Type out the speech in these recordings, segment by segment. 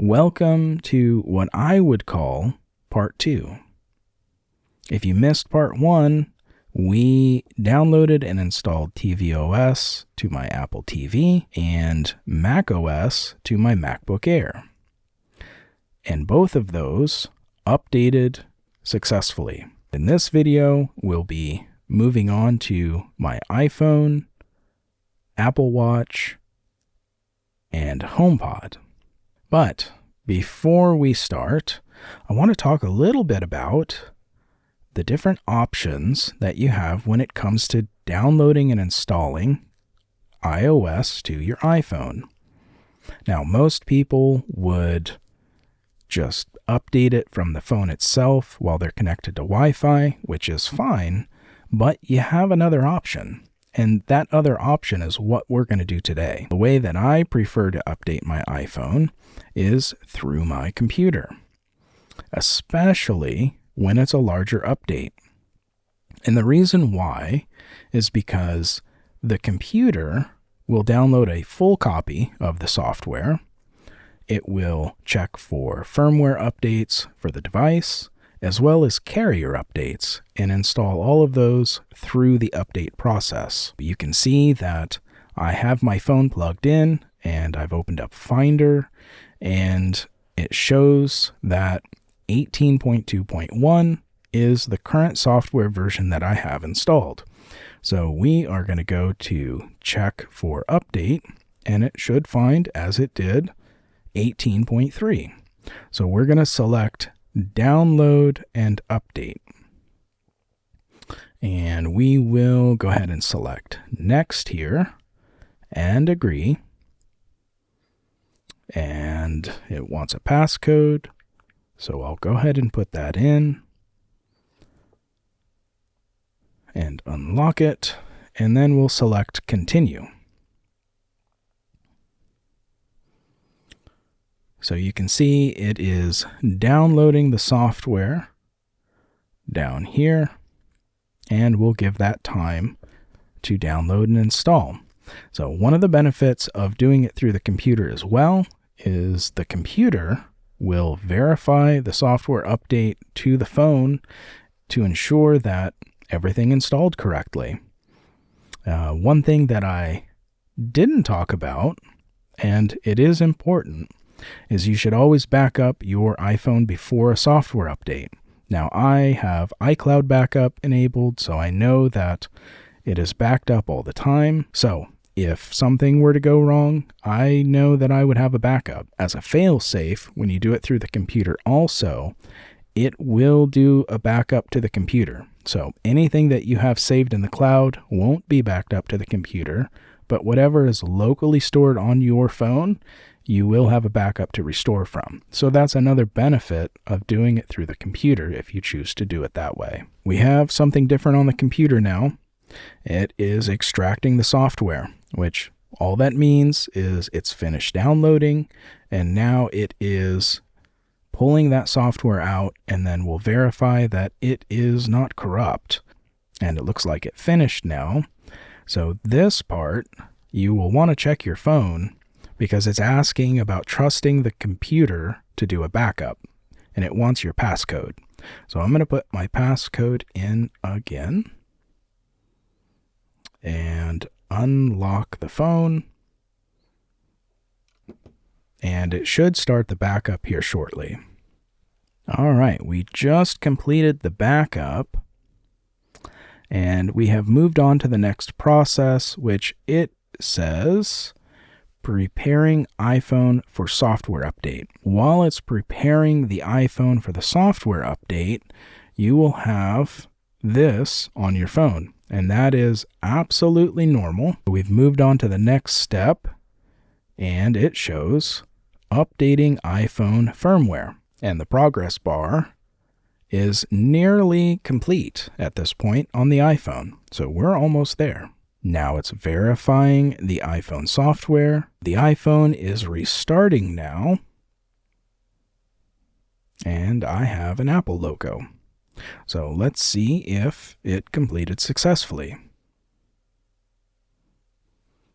Welcome to what I would call part 2. If you missed part 1, we downloaded and installed tvOS to my Apple TV and macOS to my MacBook Air. And both of those updated successfully. In this video, we'll be moving on to my iPhone, Apple Watch, and HomePod. But before we start, I want to talk a little bit about the different options that you have when it comes to downloading and installing iOS to your iPhone. Now, most people would just update it from the phone itself while they're connected to Wi-Fi, which is fine, but you have another option. And that other option is what we're going to do today. The way that I prefer to update my iPhone is through my computer, especially when it's a larger update. And the reason why is because the computer will download a full copy of the software. It will check for firmware updates for the device, as well as carrier updates, and install all of those through the update process. You can see that I have my phone plugged in, and I've opened up Finder, and it shows that 18.2.1 is the current software version that I have installed. So we are going to go to check for update, and it should find, as it did, 18.3. So we're going to select download and update. And we will go ahead and select next here and agree. And it wants a passcode. So I'll go ahead and put that in and unlock it. And then we'll select continue. So you can see it is downloading the software down here, and we'll give that time to download and install. So one of the benefits of doing it through the computer as well is the computer will verify the software update to the phone to ensure that everything installed correctly. One thing that I didn't talk about, and it is important, is you should always back up your iPhone before a software update. Now, I have iCloud backup enabled, so I know that it is backed up all the time. So if something were to go wrong, I know that I would have a backup. As a fail-safe, when you do it through the computer also, it will do a backup to the computer. So anything that you have saved in the cloud won't be backed up to the computer, but whatever is locally stored on your phone, you will have a backup to restore from. So that's another benefit of doing it through the computer if you choose to do it that way. We have something different on the computer now. It is extracting the software, which all that means is it's finished downloading, and now it is pulling that software out, and then we'll verify that it is not corrupt. And it looks like it finished now. So this part, you will want to check your phone because it's asking about trusting the computer to do a backup, and it wants your passcode. So I'm going to put my passcode in again and unlock the phone, and it should start the backup here shortly. All right, we just completed the backup, and we have moved on to the next process, which it says preparing iPhone for software update. While it's preparing the iPhone for the software update, you will have this on your phone, and that is absolutely normal. We've moved on to the next step, and it shows updating iPhone firmware, and the progress bar is nearly complete at this point on the iPhone, so we're almost there. Now it's verifying the iPhone software. The iPhone is restarting now, and I have an Apple logo. So let's see if it completed successfully.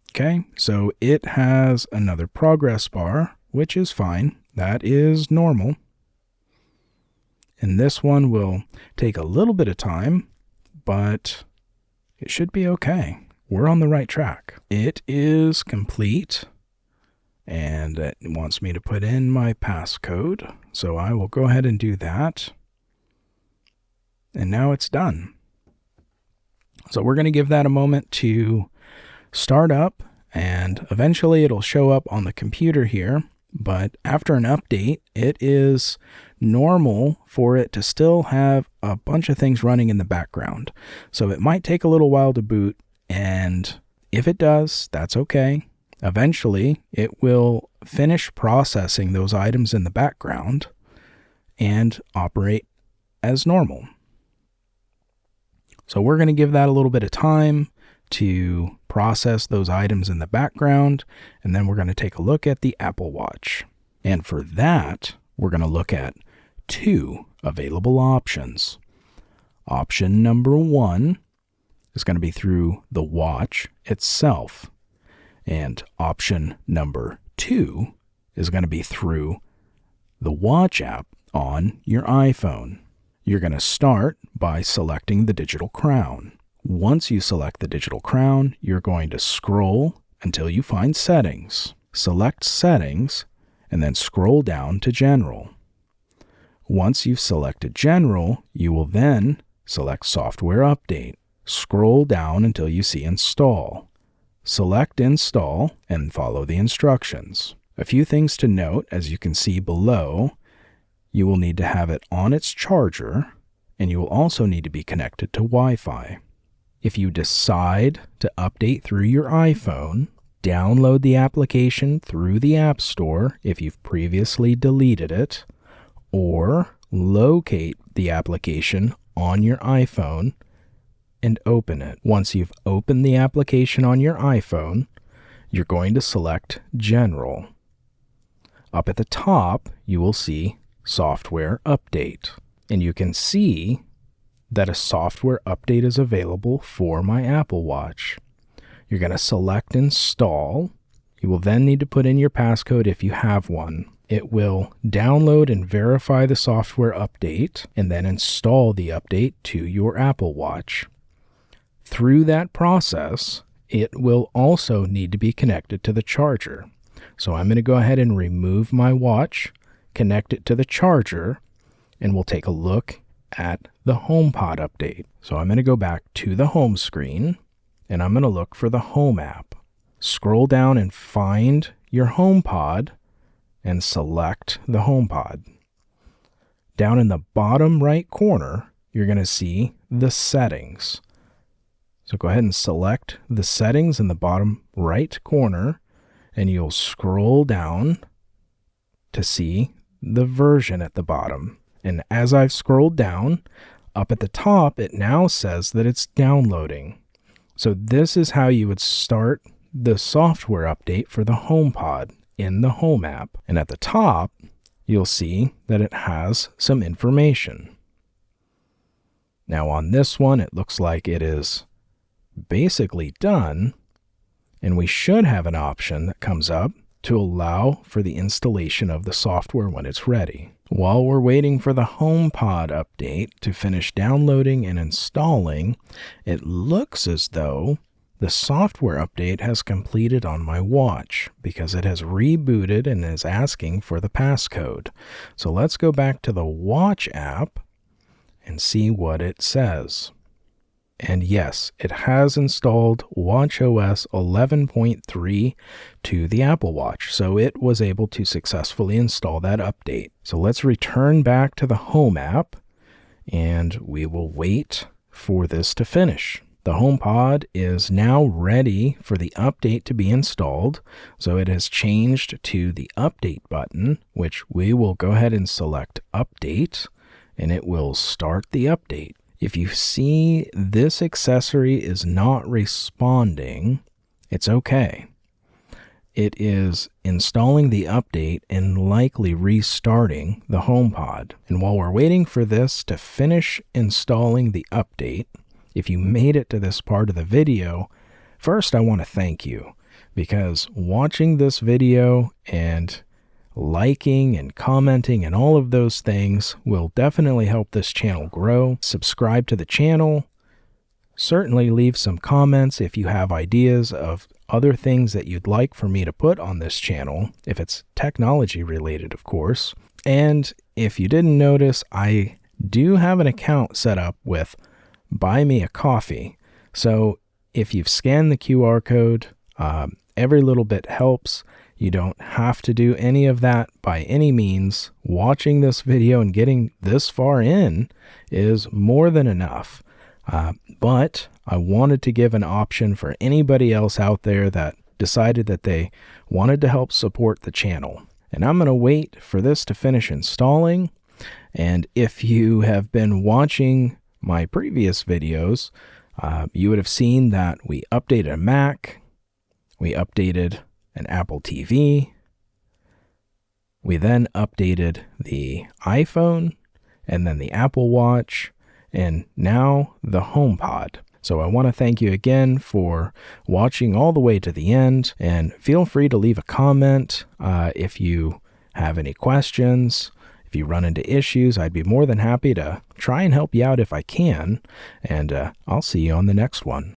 Okay, so it has another progress bar, which is fine. That is normal. And this one will take a little bit of time, but it should be okay. We're on the right track. It is complete, and it wants me to put in my passcode. So I will go ahead and do that. And now it's done. So we're going to give that a moment to start up, and eventually it'll show up on the computer here. But after an update, it is normal for it to still have a bunch of things running in the background. So it might take a little while to boot, and if it does, that's okay. Eventually, it will finish processing those items in the background and operate as normal. So we're going to give that a little bit of time to process those items in the background, and then we're going to take a look at the Apple Watch. And for that, we're going to look at two available options. Option number one is going to be through the watch itself, and option number two is going to be through the watch app on your iPhone. You're going to start by selecting the digital crown. Once you select the digital crown, you're going to scroll until you find Settings. Select Settings, and then scroll down to General. Once you've selected General, you will then select Software Update. Scroll down until you see Install. Select Install and follow the instructions. A few things to note, as you can see below, you will need to have it on its charger, and you will also need to be connected to Wi-Fi. If you decide to update through your iPhone, download the application through the App Store if you've previously deleted it, or locate the application on your iPhone and open it. Once you've opened the application on your iPhone, you're going to select General. Up at the top, you will see Software Update, and you can see that a software update is available for my Apple Watch. You're going to select Install. You will then need to put in your passcode if you have one. It will download and verify the software update and then install the update to your Apple Watch. Through that process, it will also need to be connected to the charger. So I'm going to go ahead and remove my watch, connect it to the charger, and we'll take a look at the HomePod update. So I'm going to go back to the home screen, and I'm going to look for the Home app. Scroll down and find your HomePod and select the HomePod. Down in the bottom right corner, you're going to see the Settings. So go ahead and select the Settings in the bottom right corner, and you'll scroll down to see the version at the bottom. And as I've scrolled down, up at the top, it now says that it's downloading. So this is how you would start the software update for the HomePod in the Home app. And at the top, you'll see that it has some information. Now on this one, it looks like it is basically done, and we should have an option that comes up to allow for the installation of the software when it's ready. While we're waiting for the HomePod update to finish downloading and installing, it looks as though the software update has completed on my watch because it has rebooted and is asking for the passcode. So let's go back to the watch app and see what it says. And yes, it has installed watchOS 11.3 to the Apple Watch, so it was able to successfully install that update. So let's return back to the Home app, and we will wait for this to finish. The HomePod is now ready for the update to be installed, so it has changed to the Update button, which we will go ahead and select Update, and it will start the update. If you see this accessory is not responding, it's okay. It is installing the update and likely restarting the HomePod. And while we're waiting for this to finish installing the update, if you made it to this part of the video, first I want to thank you, because watching this video and liking and commenting and all of those things will definitely help this channel grow. Subscribe to the channel. Certainly leave some comments if you have ideas of other things that you'd like for me to put on this channel, if it's technology related, of course. And if you didn't notice, I do have an account set up with Buy Me a Coffee. So if you've scanned the QR code, every little bit helps. You don't have to do any of that by any means. Watching this video and getting this far in is more than enough. But I wanted to give an option for anybody else out there that decided that they wanted to help support the channel. And I'm going to wait for this to finish installing. And if you have been watching my previous videos, you would have seen that we updated a Mac, we updated an Apple TV, we then updated the iPhone, and then the Apple Watch, and now the HomePod. So I want to thank you again for watching all the way to the end, and feel free to leave a comment if you have any questions. If you run into issues, I'd be more than happy to try and help you out if I can, and I'll see you on the next one.